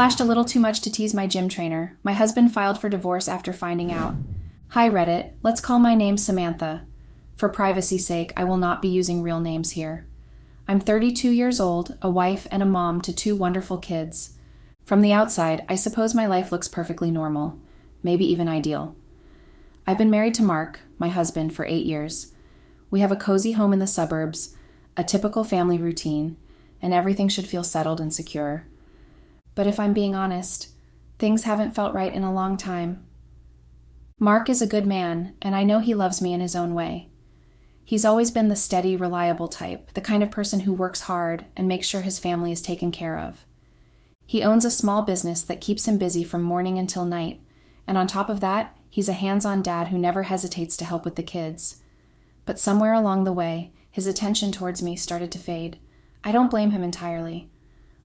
flashed a little too much to tease my gym trainer. My husband filed for divorce after finding out. Hi Reddit, let's call my name Samantha. For privacy's sake, I will not be using real names here. I'm 32 years old, a wife and a mom to 2 wonderful kids. From the outside, I suppose my life looks perfectly normal, maybe even ideal. I've been married to Mark, my husband, for 8 years. We have a cozy home in the suburbs, a typical family routine, and everything should feel settled and secure. But if I'm being honest, things haven't felt right in a long time. Mark is a good man, and I know he loves me in his own way. He's always been the steady, reliable type, the kind of person who works hard and makes sure his family is taken care of. He owns a small business that keeps him busy from morning until night, and on top of that, he's a hands-on dad who never hesitates to help with the kids. But somewhere along the way, his attention towards me started to fade. I don't blame him entirely.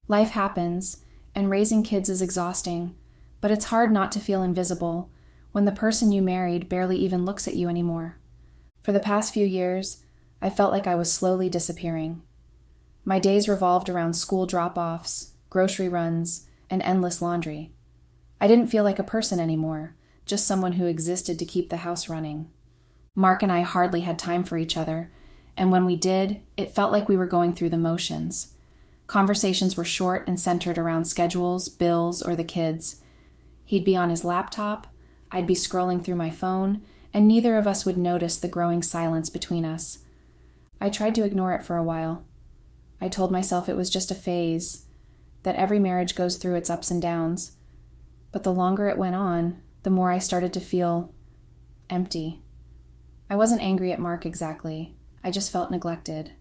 Life happens, and raising kids is exhausting, but it's hard not to feel invisible when the person you married barely even looks at you anymore. For the past few years, I felt like I was slowly disappearing. My days revolved around school drop-offs, grocery runs, and endless laundry. I didn't feel like a person anymore, just someone who existed to keep the house running. Mark and I hardly had time for each other, and when we did, it felt like we were going through the motions. Conversations were short and centered around schedules, bills, or the kids. He'd be on his laptop, I'd be scrolling through my phone, and neither of us would notice the growing silence between us. I tried to ignore it for a while. I told myself it was just a phase, that every marriage goes through its ups and downs. But the longer it went on, the more I started to feel empty. I wasn't angry at Mark exactly. I just felt neglected.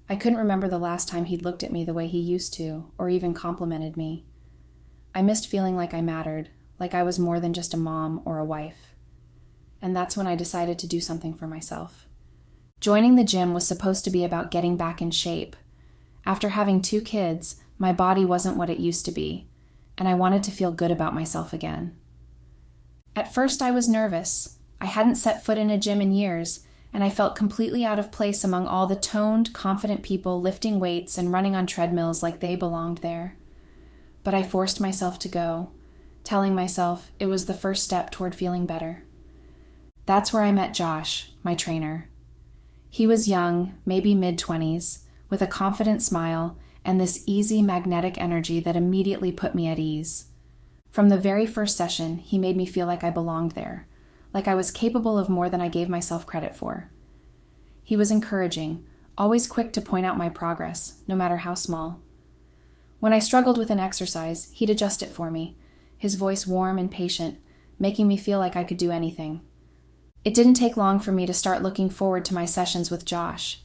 I couldn't remember the last time he'd looked at me the way he used to, or even complimented me. I missed feeling like I mattered, like I was more than just a mom or a wife. And that's when I decided to do something for myself. Joining the gym was supposed to be about getting back in shape. After having 2 kids, my body wasn't what it used to be, and I wanted to feel good about myself again. At first I was nervous. I hadn't set foot in a gym in years, and I felt completely out of place among all the toned, confident people lifting weights and running on treadmills like they belonged there. But I forced myself to go, telling myself it was the first step toward feeling better. That's where I met Josh, my trainer. He was young, maybe mid-20s, with a confident smile and this easy magnetic energy that immediately put me at ease. From the very first session, he made me feel like I belonged there, like I was capable of more than I gave myself credit for. He was encouraging, always quick to point out my progress, no matter how small. When I struggled with an exercise, he'd adjust it for me, his voice warm and patient, making me feel like I could do anything. It didn't take long for me to start looking forward to my sessions with Josh.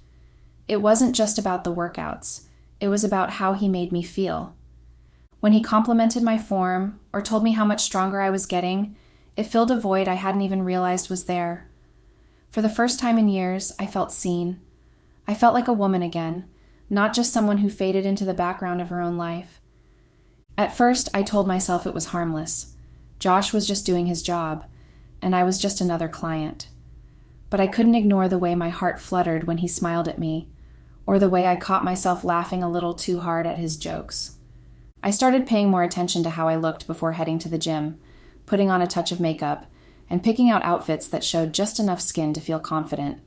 It wasn't just about the workouts. It was about how he made me feel. When he complimented my form or told me how much stronger I was getting, it filled a void I hadn't even realized was there. For the first time in years, I felt seen. I felt like a woman again, not just someone who faded into the background of her own life. At first, I told myself it was harmless. Josh was just doing his job, and I was just another client. But I couldn't ignore the way my heart fluttered when he smiled at me, or the way I caught myself laughing a little too hard at his jokes. I started paying more attention to how I looked before heading to the gym, putting on a touch of makeup, and picking out outfits that showed just enough skin to feel confident.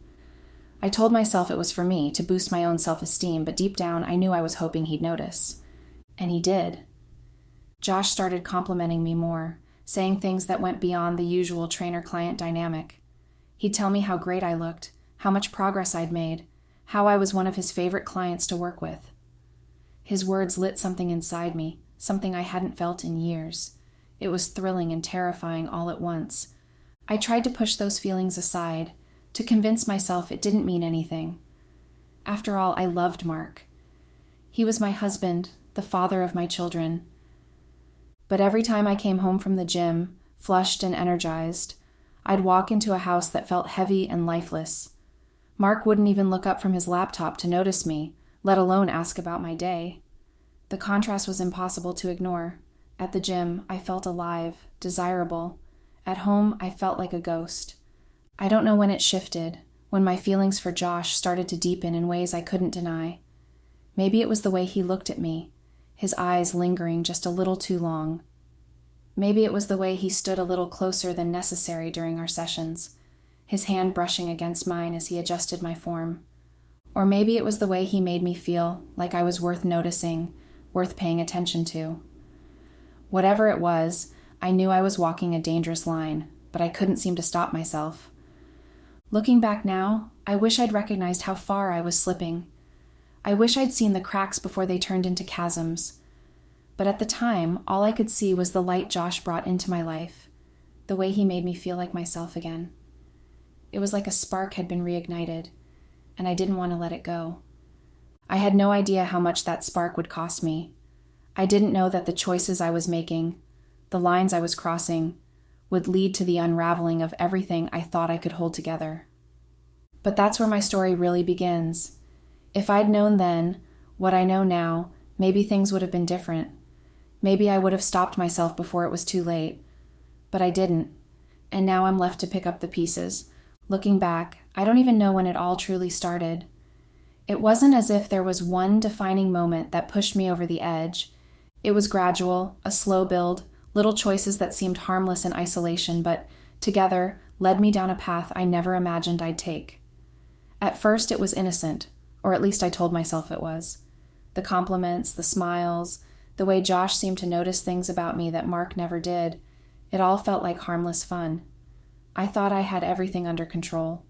I told myself it was for me, to boost my own self-esteem, but deep down I knew I was hoping he'd notice. And he did. Josh started complimenting me more, saying things that went beyond the usual trainer-client dynamic. He'd tell me how great I looked, how much progress I'd made, how I was one of his favorite clients to work with. His words lit something inside me, something I hadn't felt in years. It was thrilling and terrifying all at once. I tried to push those feelings aside, to convince myself it didn't mean anything. After all, I loved Mark. He was my husband, the father of my children. But every time I came home from the gym, flushed and energized, I'd walk into a house that felt heavy and lifeless. Mark wouldn't even look up from his laptop to notice me, let alone ask about my day. The contrast was impossible to ignore. At the gym, I felt alive, desirable. At home, I felt like a ghost. I don't know when it shifted, when my feelings for Josh started to deepen in ways I couldn't deny. Maybe it was the way he looked at me, his eyes lingering just a little too long. Maybe it was the way he stood a little closer than necessary during our sessions, his hand brushing against mine as he adjusted my form. Or maybe it was the way he made me feel like I was worth noticing, worth paying attention to. Whatever it was, I knew I was walking a dangerous line, but I couldn't seem to stop myself. Looking back now, I wish I'd recognized how far I was slipping. I wish I'd seen the cracks before they turned into chasms. But at the time, all I could see was the light Josh brought into my life, the way he made me feel like myself again. It was like a spark had been reignited, and I didn't want to let it go. I had no idea how much that spark would cost me. I didn't know that the choices I was making, the lines I was crossing, would lead to the unraveling of everything I thought I could hold together. But that's where my story really begins. If I'd known then what I know now, maybe things would have been different. Maybe I would have stopped myself before it was too late. But I didn't, and now I'm left to pick up the pieces. Looking back, I don't even know when it all truly started. It wasn't as if there was one defining moment that pushed me over the edge. It was gradual, a slow build, little choices that seemed harmless in isolation, but together led me down a path I never imagined I'd take. At first it was innocent, or at least I told myself it was. The compliments, the smiles, the way Josh seemed to notice things about me that Mark never did, it all felt like harmless fun. I thought I had everything under control.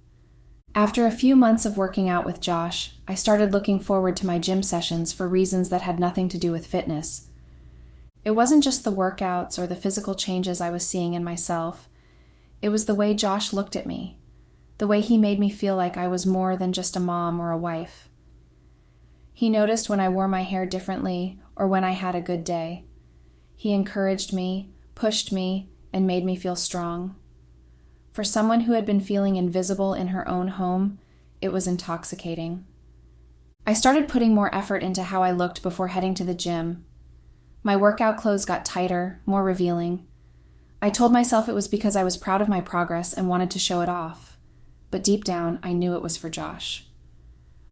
After a few months of working out with Josh, I started looking forward to my gym sessions for reasons that had nothing to do with fitness. It wasn't just the workouts or the physical changes I was seeing in myself. It was the way Josh looked at me, the way he made me feel like I was more than just a mom or a wife. He noticed when I wore my hair differently or when I had a good day. He encouraged me, pushed me, and made me feel strong. For someone who had been feeling invisible in her own home, it was intoxicating. I started putting more effort into how I looked before heading to the gym. My workout clothes got tighter, more revealing. I told myself it was because I was proud of my progress and wanted to show it off. But deep down, I knew it was for Josh.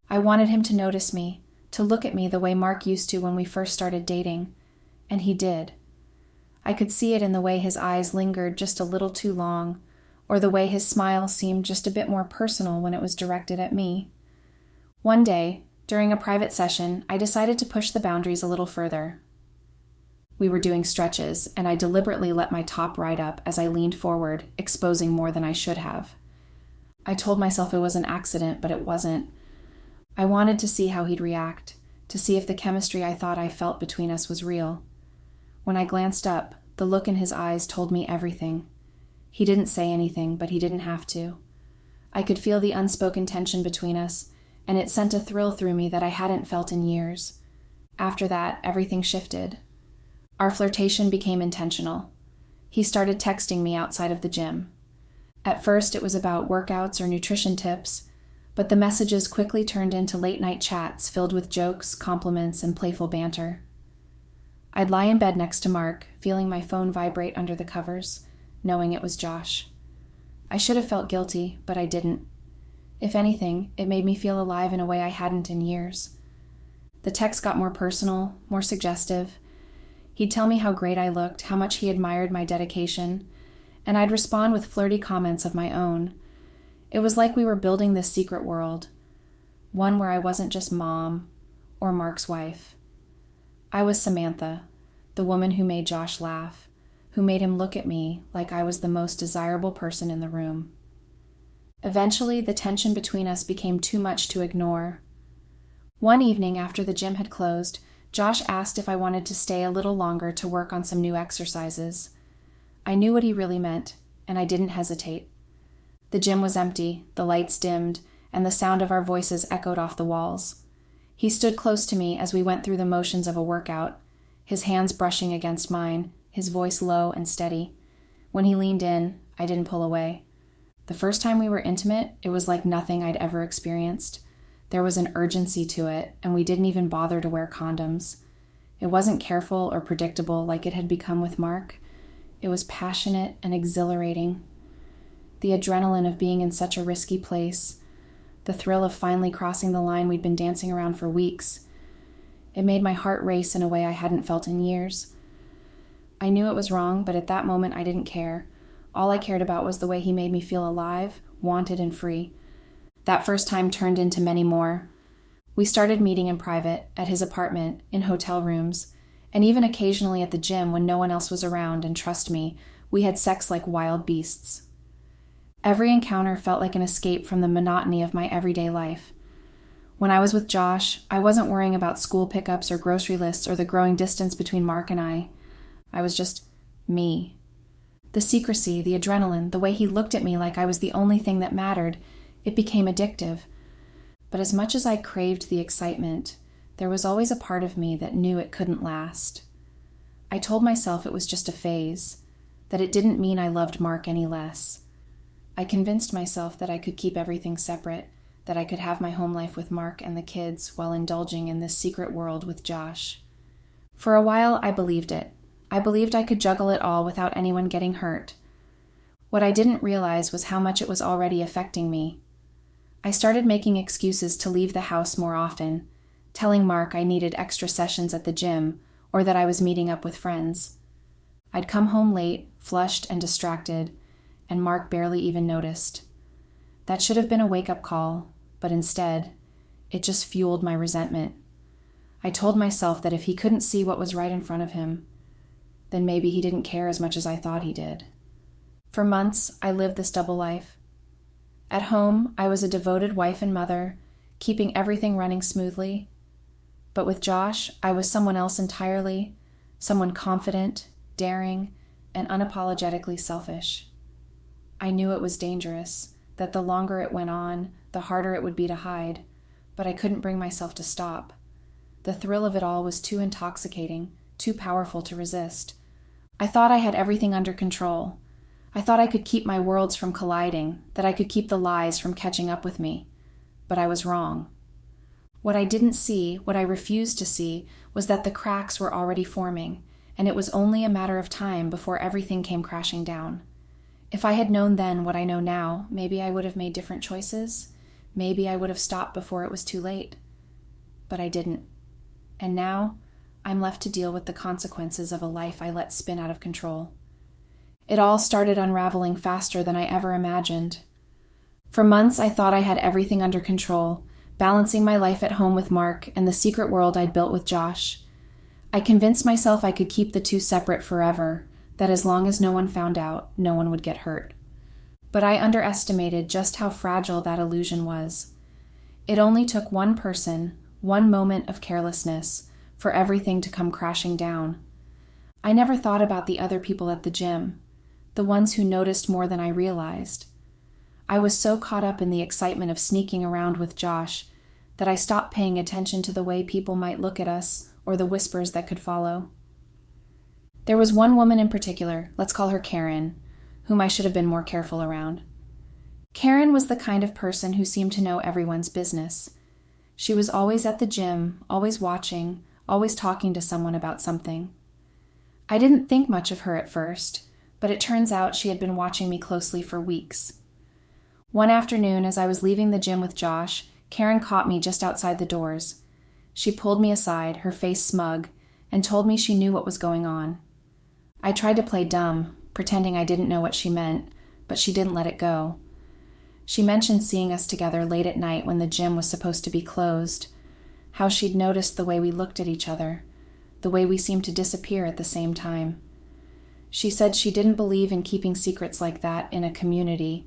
I wanted him to notice me, to look at me the way Mark used to when we first started dating. And he did. I could see it in the way his eyes lingered just a little too long, or the way his smile seemed just a bit more personal when it was directed at me. One day, during a private session, I decided to push the boundaries a little further. We were doing stretches, and I deliberately let my top ride up as I leaned forward, exposing more than I should have. I told myself it was an accident, but it wasn't. I wanted to see how he'd react, to see if the chemistry I thought I felt between us was real. When I glanced up, the look in his eyes told me everything. He didn't say anything, but he didn't have to. I could feel the unspoken tension between us, and it sent a thrill through me that I hadn't felt in years. After that, everything shifted. Our flirtation became intentional. He started texting me outside of the gym. At first, it was about workouts or nutrition tips, but the messages quickly turned into late-night chats filled with jokes, compliments, and playful banter. I'd lie in bed next to Mark, feeling my phone vibrate under the covers, knowing it was Josh. I should have felt guilty, but I didn't. If anything, it made me feel alive in a way I hadn't in years. The text got more personal, more suggestive. He'd tell me how great I looked, how much he admired my dedication, and I'd respond with flirty comments of my own. It was like we were building this secret world, one where I wasn't just mom or Mark's wife. I was Samantha, the woman who made Josh laugh, who made him look at me like I was the most desirable person in the room. Eventually, the tension between us became too much to ignore. One evening after the gym had closed, Josh asked if I wanted to stay a little longer to work on some new exercises. I knew what he really meant, and I didn't hesitate. The gym was empty, the lights dimmed, and the sound of our voices echoed off the walls. He stood close to me as we went through the motions of a workout, his hands brushing against mine, his voice low and steady. When he leaned in, I didn't pull away. The first time we were intimate, it was like nothing I'd ever experienced. There was an urgency to it, and we didn't even bother to wear condoms. It wasn't careful or predictable like it had become with Mark. It was passionate and exhilarating. The adrenaline of being in such a risky place, the thrill of finally crossing the line we'd been dancing around for weeks. It made my heart race in a way I hadn't felt in years. I knew it was wrong, but at that moment I didn't care. All I cared about was the way he made me feel alive, wanted, and free. That first time turned into many more. We started meeting in private, at his apartment, in hotel rooms, and even occasionally at the gym when no one else was around, and trust me, we had sex like wild beasts. Every encounter felt like an escape from the monotony of my everyday life. When I was with Josh, I wasn't worrying about school pickups or grocery lists or the growing distance between Mark and I. I was just me. The secrecy, the adrenaline, the way he looked at me like I was the only thing that mattered, it became addictive. But as much as I craved the excitement, there was always a part of me that knew it couldn't last. I told myself it was just a phase, that it didn't mean I loved Mark any less. I convinced myself that I could keep everything separate, that I could have my home life with Mark and the kids while indulging in this secret world with Josh. For a while, I believed it. I believed I could juggle it all without anyone getting hurt. What I didn't realize was how much it was already affecting me. I started making excuses to leave the house more often, telling Mark I needed extra sessions at the gym or that I was meeting up with friends. I'd come home late, flushed and distracted, and Mark barely even noticed. That should have been a wake-up call, but instead, it just fueled my resentment. I told myself that if he couldn't see what was right in front of him, then maybe he didn't care as much as I thought he did. For months, I lived this double life. At home, I was a devoted wife and mother, keeping everything running smoothly. But with Josh, I was someone else entirely, someone confident, daring, and unapologetically selfish. I knew it was dangerous, that the longer it went on, the harder it would be to hide, but I couldn't bring myself to stop. The thrill of it all was too intoxicating, too powerful to resist. I thought I had everything under control. I thought I could keep my worlds from colliding, that I could keep the lies from catching up with me. But I was wrong. What I didn't see, what I refused to see, was that the cracks were already forming, and it was only a matter of time before everything came crashing down. If I had known then what I know now, maybe I would have made different choices. Maybe I would have stopped before it was too late. But I didn't. And now, I'm left to deal with the consequences of a life I let spin out of control. It all started unraveling faster than I ever imagined. For months, I thought I had everything under control, balancing my life at home with Mark and the secret world I'd built with Josh. I convinced myself I could keep the two separate forever, that as long as no one found out, no one would get hurt. But I underestimated just how fragile that illusion was. It only took one person, one moment of carelessness, for everything to come crashing down. I never thought about the other people at the gym, the ones who noticed more than I realized. I was so caught up in the excitement of sneaking around with Josh that I stopped paying attention to the way people might look at us or the whispers that could follow. There was one woman in particular, let's call her Karen, whom I should have been more careful around. Karen was the kind of person who seemed to know everyone's business. She was always at the gym, always watching, always talking to someone about something. I didn't think much of her at first, but it turns out she had been watching me closely for weeks. One afternoon, as I was leaving the gym with Josh, Karen caught me just outside the doors. She pulled me aside, her face smug, and told me she knew what was going on. I tried to play dumb, pretending I didn't know what she meant, but she didn't let it go. She mentioned seeing us together late at night when the gym was supposed to be closed, how she'd noticed the way we looked at each other, the way we seemed to disappear at the same time. She said she didn't believe in keeping secrets like that in a community,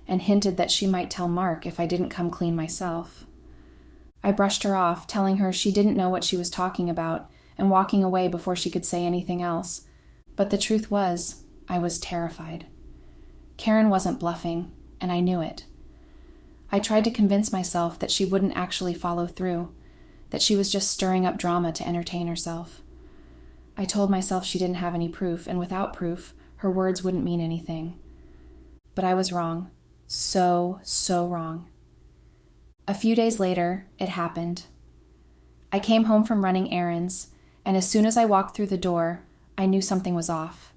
and hinted that she might tell Mark if I didn't come clean myself. I brushed her off, telling her she didn't know what she was talking about, and walking away before she could say anything else. But the truth was, I was terrified. Karen wasn't bluffing, and I knew it. I tried to convince myself that she wouldn't actually follow through, that she was just stirring up drama to entertain herself. I told myself she didn't have any proof, and without proof, her words wouldn't mean anything. But I was wrong. So wrong. A few days later, it happened. I came home from running errands, and as soon as I walked through the door, I knew something was off.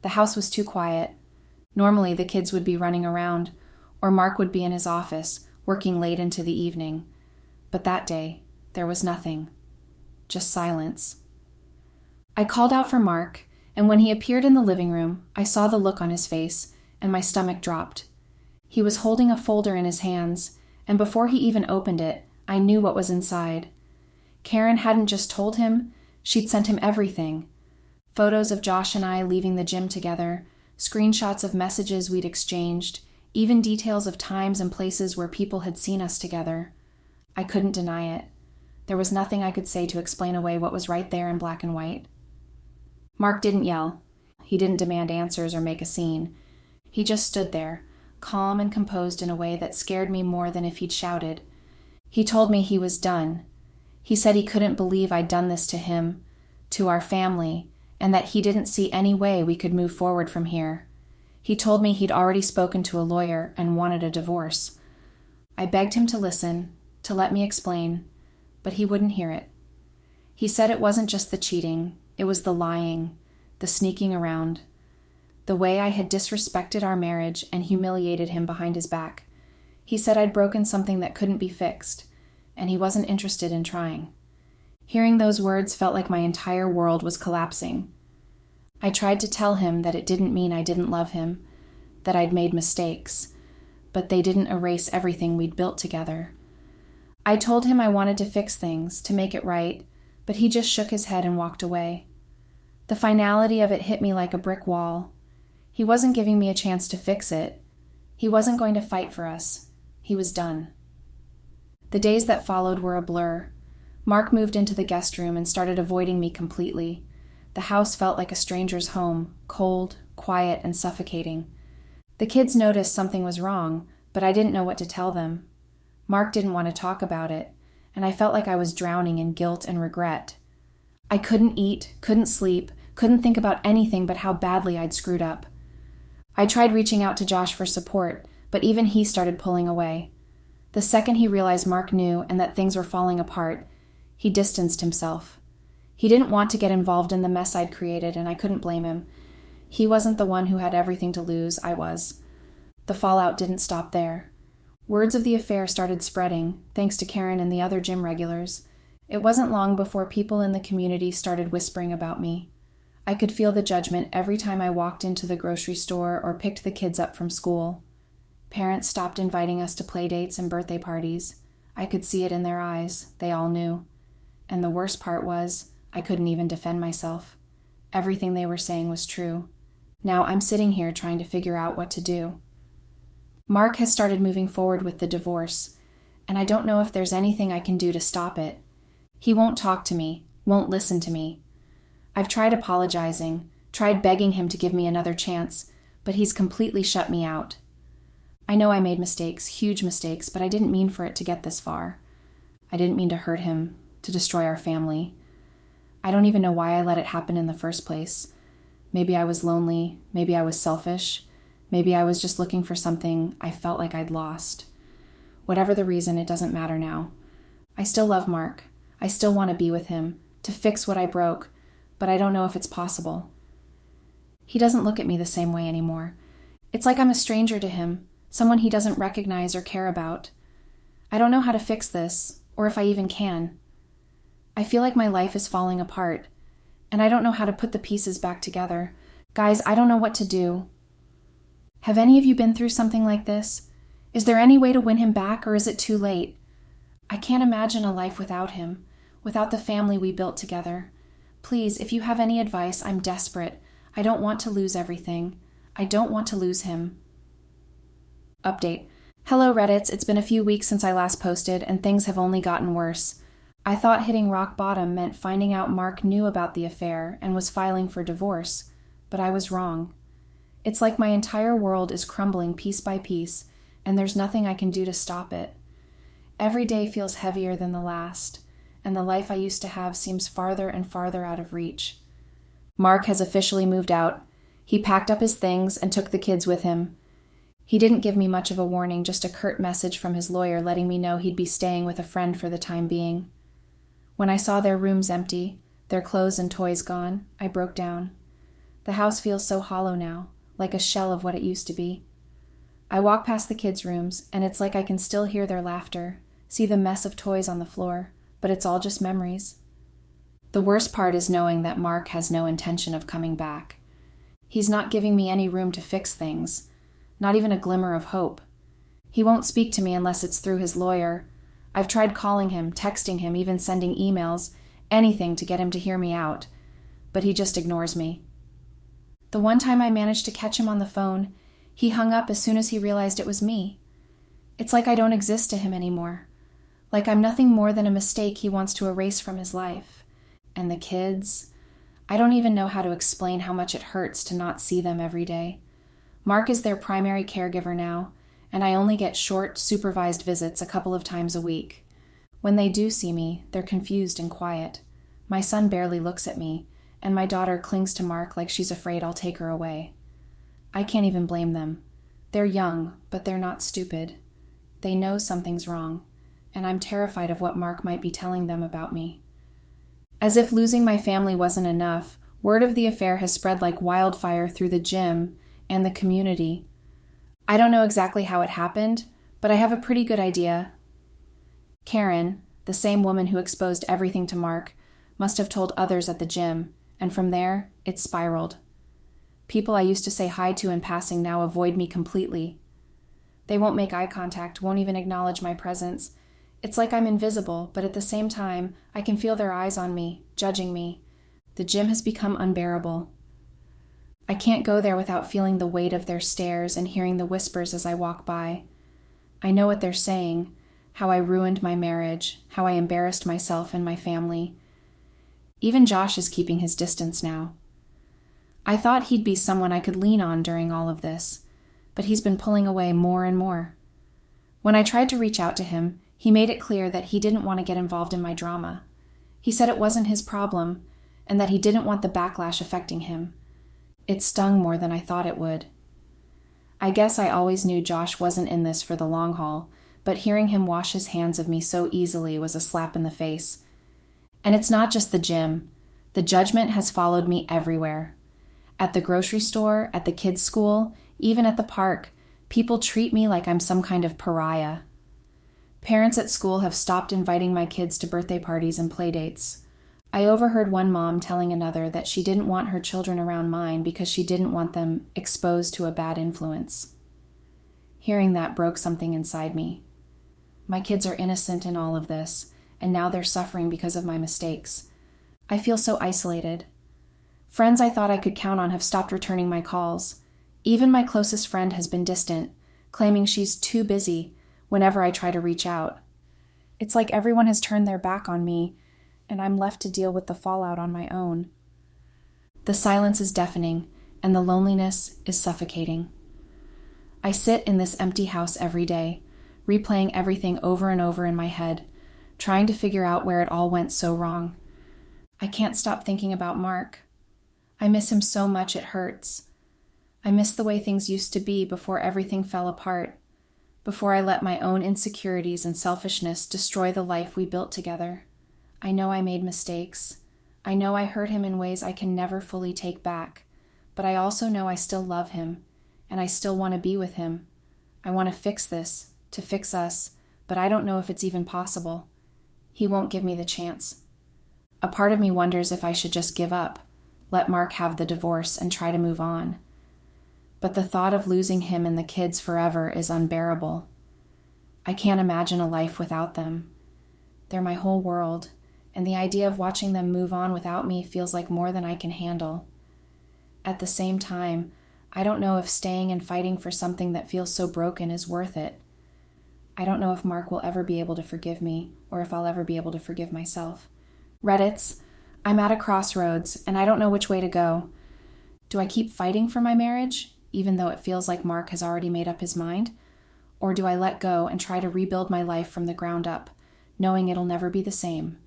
The house was too quiet. Normally, the kids would be running around, or Mark would be in his office, working late into the evening. But that day, there was nothing. just silence. I called out for Mark, and when he appeared in the living room, I saw the look on his face, and my stomach dropped. He was holding a folder in his hands, and before he even opened it, I knew what was inside. Karen hadn't just told him, she'd sent him everything. Photos of Josh and I leaving the gym together, screenshots of messages we'd exchanged, even details of times and places where people had seen us together. I couldn't deny it. There was nothing I could say to explain away what was right there in black and white. Mark didn't yell. He didn't demand answers or make a scene. He just stood there, calm and composed in a way that scared me more than if he'd shouted. He told me he was done. He said he couldn't believe I'd done this to him, to our family, and that he didn't see any way we could move forward from here. He told me he'd already spoken to a lawyer and wanted a divorce. I begged him to listen, to let me explain, but he wouldn't hear it. He said it wasn't just the cheating, it was the lying, the sneaking around, the way I had disrespected our marriage and humiliated him behind his back. He said I'd broken something that couldn't be fixed, and he wasn't interested in trying. Hearing those words felt like my entire world was collapsing. I tried to tell him that it didn't mean I didn't love him, that I'd made mistakes, but they didn't erase everything we'd built together. I told him I wanted to fix things, to make it right, but he just shook his head and walked away. The finality of it hit me like a brick wall. He wasn't giving me a chance to fix it. He wasn't going to fight for us. He was done. The days that followed were a blur. Mark moved into the guest room and started avoiding me completely. The house felt like a stranger's home, cold, quiet, and suffocating. The kids noticed something was wrong, but I didn't know what to tell them. Mark didn't want to talk about it, and I felt like I was drowning in guilt and regret. I couldn't eat, couldn't sleep, couldn't think about anything but how badly I'd screwed up. I tried reaching out to Josh for support, but even he started pulling away. The second he realized Mark knew and that things were falling apart, he distanced himself. He didn't want to get involved in the mess I'd created, and I couldn't blame him. He wasn't the one who had everything to lose, I was. The fallout didn't stop there. Words of the affair started spreading, thanks to Karen and the other gym regulars. It wasn't long before people in the community started whispering about me. I could feel the judgment every time I walked into the grocery store or picked the kids up from school. Parents stopped inviting us to play dates and birthday parties. I could see it in their eyes. They all knew. And the worst part was, I couldn't even defend myself. Everything they were saying was true. Now I'm sitting here trying to figure out what to do. Mark has started moving forward with the divorce, and I don't know if there's anything I can do to stop it. He won't talk to me, won't listen to me. I've tried apologizing, tried begging him to give me another chance, but he's completely shut me out. I know I made mistakes, huge mistakes, but I didn't mean for it to get this far. I didn't mean to hurt him, to destroy our family. I don't even know why I let it happen in the first place. Maybe I was lonely, maybe I was selfish, maybe I was just looking for something I felt like I'd lost. Whatever the reason, it doesn't matter now. I still love Mark. I still want to be with him, to fix what I broke, but I don't know if it's possible. He doesn't look at me the same way anymore. It's like I'm a stranger to him, someone he doesn't recognize or care about. I don't know how to fix this, or if I even can. I feel like my life is falling apart, and I don't know how to put the pieces back together. Guys, I don't know what to do. Have any of you been through something like this? Is there any way to win him back, or is it too late? I can't imagine a life without him, without the family we built together. Please, if you have any advice, I'm desperate. I don't want to lose everything. I don't want to lose him. Update. Hello, Reddits. It's been a few weeks since I last posted, and things have only gotten worse. I thought hitting rock bottom meant finding out Mark knew about the affair and was filing for divorce, but I was wrong. It's like my entire world is crumbling piece by piece, and there's nothing I can do to stop it. Every day feels heavier than the last, and the life I used to have seems farther and farther out of reach. Mark has officially moved out. He packed up his things and took the kids with him. He didn't give me much of a warning, just a curt message from his lawyer letting me know he'd be staying with a friend for the time being. When I saw their rooms empty, their clothes and toys gone, I broke down. The house feels so hollow now, like a shell of what it used to be. I walk past the kids' rooms, and it's like I can still hear their laughter, see the mess of toys on the floor, but it's all just memories. The worst part is knowing that Mark has no intention of coming back. He's not giving me any room to fix things, not even a glimmer of hope. He won't speak to me unless it's through his lawyer. I've tried calling him, texting him, even sending emails, anything to get him to hear me out, but he just ignores me. The one time I managed to catch him on the phone, he hung up as soon as he realized it was me. It's like I don't exist to him anymore, like I'm nothing more than a mistake he wants to erase from his life. And the kids, I don't even know how to explain how much it hurts to not see them every day. Mark is their primary caregiver now, and I only get short, supervised visits a couple of times a week. When they do see me, they're confused and quiet. My son barely looks at me, and my daughter clings to Mark like she's afraid I'll take her away. I can't even blame them. They're young, but they're not stupid. They know something's wrong, and I'm terrified of what Mark might be telling them about me. As if losing my family wasn't enough, word of the affair has spread like wildfire through the gym and the community. I don't know exactly how it happened, but I have a pretty good idea. Karen, the same woman who exposed everything to Mark, must have told others at the gym, and from there, it spiraled. People I used to say hi to in passing now avoid me completely. They won't make eye contact, won't even acknowledge my presence. It's like I'm invisible, but at the same time, I can feel their eyes on me, judging me. The gym has become unbearable. I can't go there without feeling the weight of their stares and hearing the whispers as I walk by. I know what they're saying, how I ruined my marriage, how I embarrassed myself and my family. Even Josh is keeping his distance now. I thought he'd be someone I could lean on during all of this, but he's been pulling away more and more. When I tried to reach out to him, he made it clear that he didn't want to get involved in my drama. He said it wasn't his problem, and that he didn't want the backlash affecting him. It stung more than I thought it would. I guess I always knew Josh wasn't in this for the long haul, but hearing him wash his hands of me so easily was a slap in the face. And it's not just the gym. The judgment has followed me everywhere. At the grocery store, at the kids' school, even at the park, people treat me like I'm some kind of pariah. Parents at school have stopped inviting my kids to birthday parties and playdates. I overheard one mom telling another that she didn't want her children around mine because she didn't want them exposed to a bad influence. Hearing that broke something inside me. My kids are innocent in all of this, and now they're suffering because of my mistakes. I feel so isolated. Friends I thought I could count on have stopped returning my calls. Even my closest friend has been distant, claiming she's too busy whenever I try to reach out. It's like everyone has turned their back on me, and I'm left to deal with the fallout on my own. The silence is deafening, and the loneliness is suffocating. I sit in this empty house every day, replaying everything over and over in my head, trying to figure out where it all went so wrong. I can't stop thinking about Mark. I miss him so much it hurts. I miss the way things used to be before everything fell apart, before I let my own insecurities and selfishness destroy the life we built together. I know I made mistakes. I know I hurt him in ways I can never fully take back, but I also know I still love him, and I still want to be with him. I want to fix this, to fix us, but I don't know if it's even possible. He won't give me the chance. A part of me wonders if I should just give up, let Mark have the divorce, and try to move on. But the thought of losing him and the kids forever is unbearable. I can't imagine a life without them. They're my whole world, and the idea of watching them move on without me feels like more than I can handle. At the same time, I don't know if staying and fighting for something that feels so broken is worth it. I don't know if Mark will ever be able to forgive me, or if I'll ever be able to forgive myself. Reddits, I'm at a crossroads, and I don't know which way to go. Do I keep fighting for my marriage, even though it feels like Mark has already made up his mind? Or do I let go and try to rebuild my life from the ground up, knowing it'll never be the same?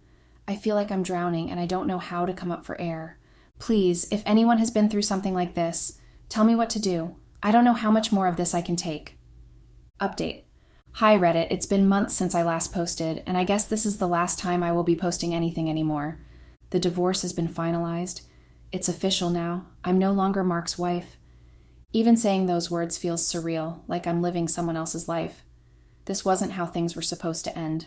I feel like I'm drowning, and I don't know how to come up for air. Please, if anyone has been through something like this, tell me what to do. I don't know how much more of this I can take. Update. Hi Reddit, it's been months since I last posted, and I guess this is the last time I will be posting anything anymore. The divorce has been finalized. It's official now. I'm no longer Mark's wife. Even saying those words feels surreal, like I'm living someone else's life. This wasn't how things were supposed to end.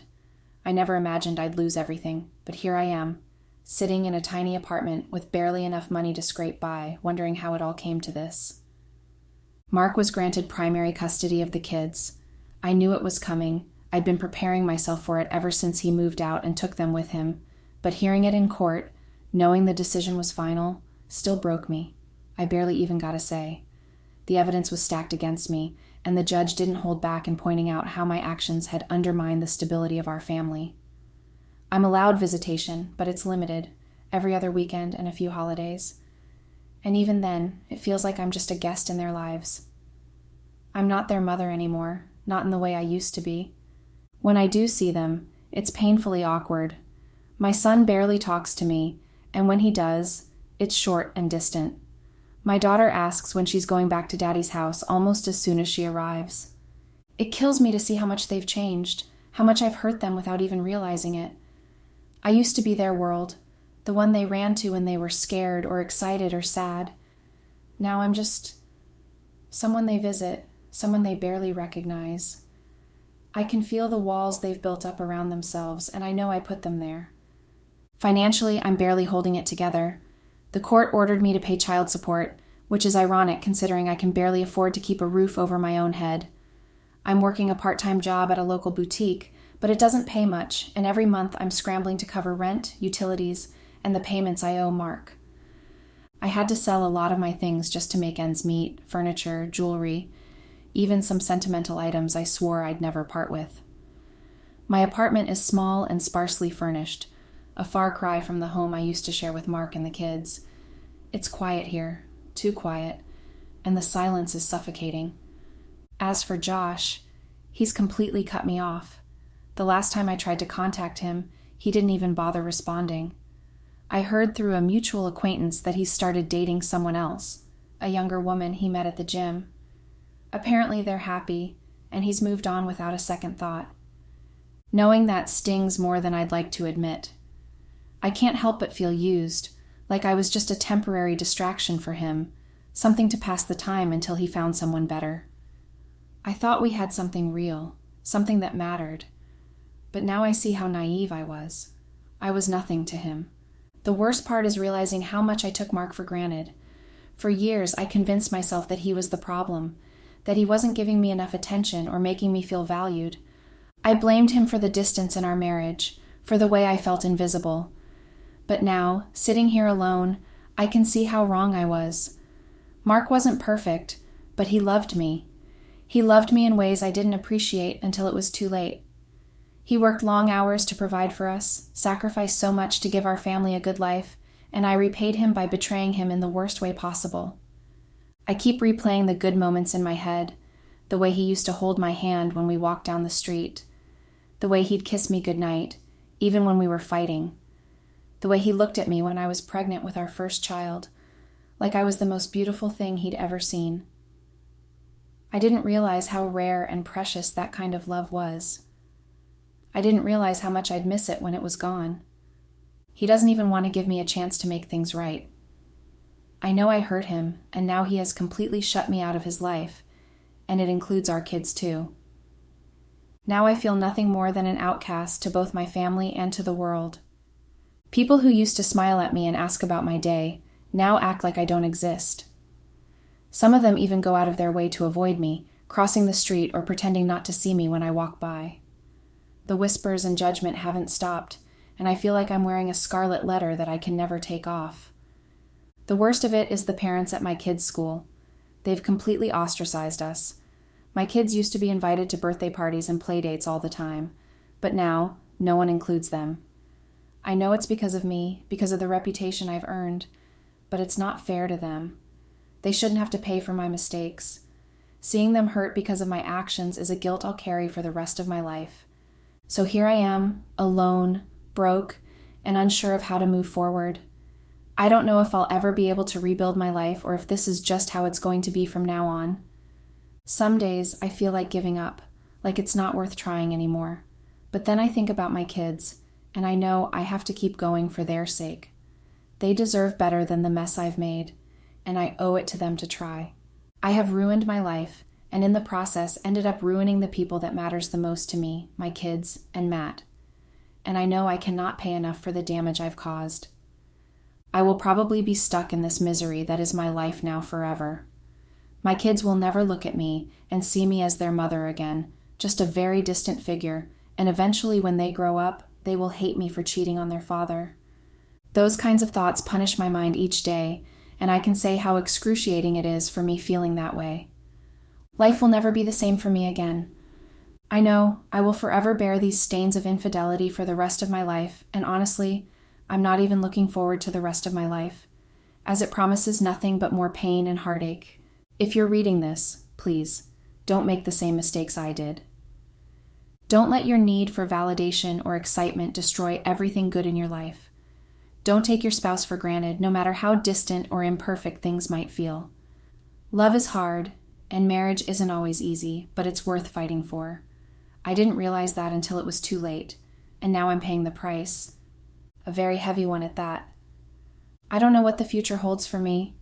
I never imagined I'd lose everything, but here I am. sitting in a tiny apartment with barely enough money to scrape by, wondering how it all came to this. Mark was granted primary custody of the kids. I knew it was coming. I'd been preparing myself for it ever since he moved out and took them with him, but hearing it in court, knowing the decision was final, still broke me. I barely even got a say. The evidence was stacked against me, and the judge didn't hold back in pointing out how my actions had undermined the stability of our family. I'm allowed visitation, but it's limited, every other weekend and a few holidays. And even then, it feels like I'm just a guest in their lives. I'm not their mother anymore, not in the way I used to be. When I do see them, it's painfully awkward. My son barely talks to me, and when he does, it's short and distant. My daughter asks when she's going back to Daddy's house almost as soon as she arrives. It kills me to see how much they've changed, how much I've hurt them without even realizing it. I used to be their world, the one they ran to when they were scared or excited or sad. Now I'm just someone they visit, someone they barely recognize. I can feel the walls they've built up around themselves, and I know I put them there. Financially, I'm barely holding it together. The court ordered me to pay child support, which is ironic considering I can barely afford to keep a roof over my own head. I'm working a part-time job at a local boutique, but it doesn't pay much, and every month I'm scrambling to cover rent, utilities, and the payments I owe Mark. I had to sell a lot of my things just to make ends meet, furniture, jewelry, even some sentimental items I swore I'd never part with. My apartment is small and sparsely furnished, a far cry from the home I used to share with Mark and the kids. It's quiet here, too quiet, and the silence is suffocating. As for Josh, he's completely cut me off. The last time I tried to contact him, he didn't even bother responding. I heard through a mutual acquaintance that he started dating someone else, a younger woman he met at the gym. Apparently they're happy, and he's moved on without a second thought. Knowing that stings more than I'd like to admit. I can't help but feel used, like I was just a temporary distraction for him, something to pass the time until he found someone better. I thought we had something real, something that mattered. But now I see how naive I was. I was nothing to him. The worst part is realizing how much I took Mark for granted. For years, I convinced myself that he was the problem, that he wasn't giving me enough attention or making me feel valued. I blamed him for the distance in our marriage, for the way I felt invisible. But now, sitting here alone, I can see how wrong I was. Mark wasn't perfect, but he loved me. He loved me in ways I didn't appreciate until it was too late. He worked long hours to provide for us, sacrificed so much to give our family a good life, and I repaid him by betraying him in the worst way possible. I keep replaying the good moments in my head, the way he used to hold my hand when we walked down the street, the way he'd kiss me goodnight, even when we were fighting, the way he looked at me when I was pregnant with our first child, like I was the most beautiful thing he'd ever seen. I didn't realize how rare and precious that kind of love was. I didn't realize how much I'd miss it when it was gone. He doesn't even want to give me a chance to make things right. I know I hurt him, and now he has completely shut me out of his life, and it includes our kids too. Now I feel nothing more than an outcast to both my family and to the world. People who used to smile at me and ask about my day now act like I don't exist. Some of them even go out of their way to avoid me, crossing the street or pretending not to see me when I walk by. The whispers and judgment haven't stopped, and I feel like I'm wearing a scarlet letter that I can never take off. The worst of it is the parents at my kids' school. They've completely ostracized us. My kids used to be invited to birthday parties and play dates all the time, but now no one includes them. I know it's because of me, because of the reputation I've earned, but it's not fair to them. They shouldn't have to pay for my mistakes. Seeing them hurt because of my actions is a guilt I'll carry for the rest of my life. So here I am, alone, broke, and unsure of how to move forward. I don't know if I'll ever be able to rebuild my life or if this is just how it's going to be from now on. Some days I feel like giving up, like it's not worth trying anymore. But then I think about my kids, and I know I have to keep going for their sake. They deserve better than the mess I've made, and I owe it to them to try. I have ruined my life, and in the process ended up ruining the people that matters the most to me, my kids and Matt. And I know I cannot pay enough for the damage I've caused. I will probably be stuck in this misery that is my life now forever. My kids will never look at me and see me as their mother again, just a very distant figure, and eventually when they grow up, they will hate me for cheating on their father. Those kinds of thoughts punish my mind each day, and I can say how excruciating it is for me feeling that way. Life will never be the same for me again. I know I will forever bear these stains of infidelity for the rest of my life, and honestly, I'm not even looking forward to the rest of my life, as it promises nothing but more pain and heartache. If you're reading this, please, don't make the same mistakes I did. Don't let your need for validation or excitement destroy everything good in your life. Don't take your spouse for granted, no matter how distant or imperfect things might feel. Love is hard, and marriage isn't always easy, but it's worth fighting for. I didn't realize that until it was too late, and now I'm paying the price. A very heavy one at that. I don't know what the future holds for me.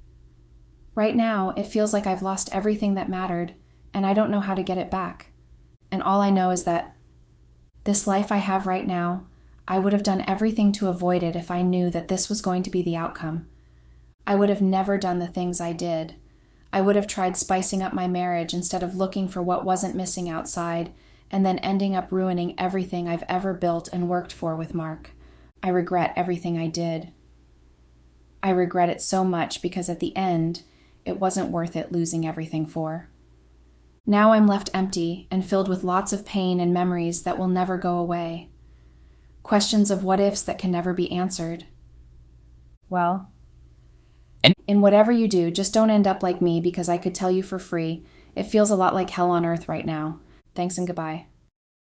Right now, it feels like I've lost everything that mattered, and I don't know how to get it back. And all I know is that this life I have right now, I would have done everything to avoid it if I knew that this was going to be the outcome. I would have never done the things I did. I would have tried spicing up my marriage instead of looking for what wasn't missing outside, and then ending up ruining everything I've ever built and worked for with Mark. I regret everything I did. I regret it so much because at the end, it wasn't worth it losing everything for. Now I'm left empty and filled with lots of pain and memories that will never go away. Questions of what ifs that can never be answered. Well, in whatever you do, just don't end up like me because I could tell you for free. It feels a lot like hell on earth right now. Thanks and goodbye.